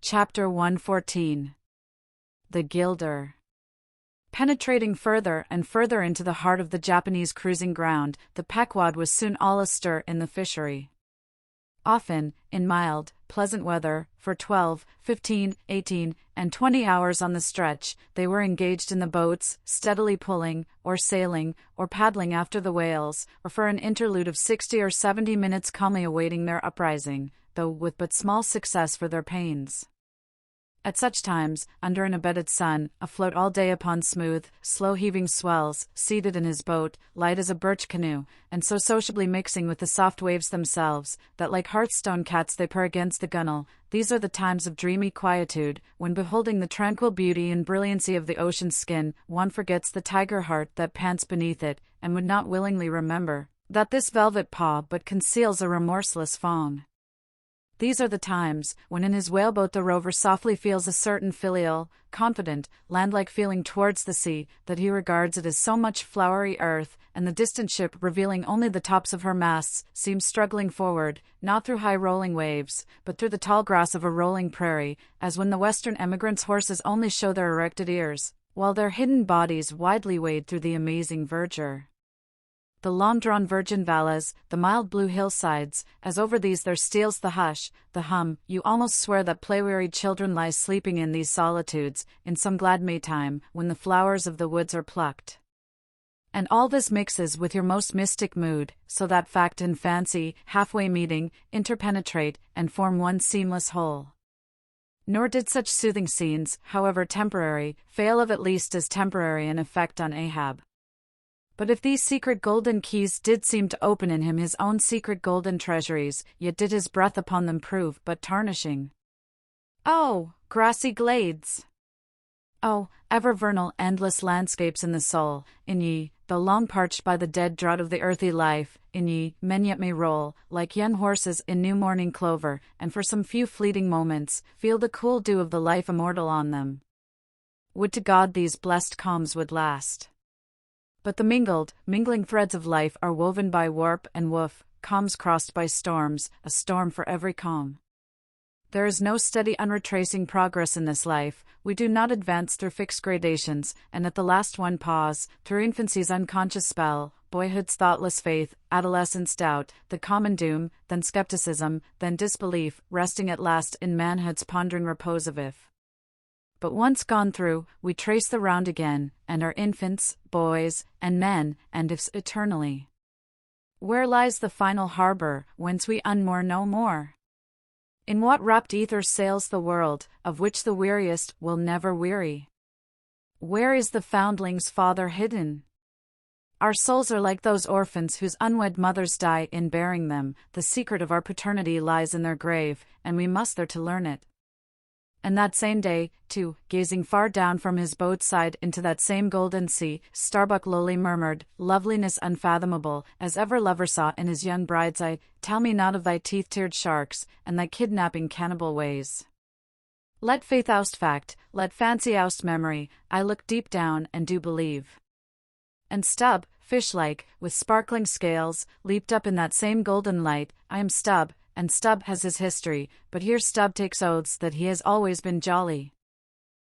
Chapter 114. The Gilder. Penetrating further and further into the heart of the Japanese cruising ground, the Pequod was soon all astir in the fishery. Often, in mild, pleasant weather, for 12, 15, 18, and 20 hours on the stretch, they were engaged in the boats, steadily pulling, or sailing, or paddling after the whales, or for an interlude of 60 or 70 minutes calmly awaiting their uprising, though with but small success for their pains. At such times, under an abetted sun, afloat all day upon smooth, slow-heaving swells, seated in his boat, light as a birch canoe, and so sociably mixing with the soft waves themselves, that like hearthstone cats they purr against the gunwale, these are the times of dreamy quietude, when beholding the tranquil beauty and brilliancy of the ocean's skin, one forgets the tiger heart that pants beneath it, and would not willingly remember that this velvet paw but conceals a remorseless fawn. These are the times, when in his whaleboat the rover softly feels a certain filial, confident, land-like feeling towards the sea, that he regards it as so much flowery earth, and the distant ship, revealing only the tops of her masts, seems struggling forward, not through high rolling waves, but through the tall grass of a rolling prairie, as when the western emigrants' horses only show their erected ears, while their hidden bodies widely wade through the amazing verdure. The long-drawn virgin valleys, the mild blue hillsides, as over these there steals the hush, the hum, you almost swear that play-wearied children lie sleeping in these solitudes, in some glad Maytime, when the flowers of the woods are plucked. And all this mixes with your most mystic mood, so that fact and fancy, halfway meeting, interpenetrate, and form one seamless whole. Nor did such soothing scenes, however temporary, fail of at least as temporary an effect on Ahab. But if these secret golden keys did seem to open in him his own secret golden treasuries, yet did his breath upon them prove but tarnishing. Oh, grassy glades! Oh, ever vernal endless landscapes in the soul, in ye, though long parched by the dead drought of the earthy life, in ye, men yet may roll, like young horses in new morning clover, and for some few fleeting moments, feel the cool dew of the life immortal on them. Would to God these blessed calms would last! But the mingling threads of life are woven by warp and woof, calms crossed by storms, a storm for every calm. There is no steady unretracing progress in this life, we do not advance through fixed gradations, and at the last one pause, through infancy's unconscious spell, boyhood's thoughtless faith, adolescence doubt, the common doom, then skepticism, then disbelief, resting at last in manhood's pondering repose of if. But once gone through, we trace the round again, and are infants, boys, and men, and ifs eternally. Where lies the final harbor, whence we unmoor no more? In what rapt ether sails the world, of which the weariest will never weary? Where is the foundling's father hidden? Our souls are like those orphans whose unwed mothers die in bearing them, the secret of our paternity lies in their grave, and we must there to learn it. And that same day, too, gazing far down from his boat's side into that same golden sea, Starbuck lowly murmured, loveliness unfathomable, as ever lover saw in his young bride's eye, tell me not of thy teeth-tiered sharks, and thy kidnapping cannibal ways. Let faith oust fact, let fancy oust memory, I look deep down and do believe. And Stubb, fish-like, with sparkling scales, leaped up in that same golden light, I am Stubb, and Stubb has his history, but here Stubb takes oaths that he has always been jolly.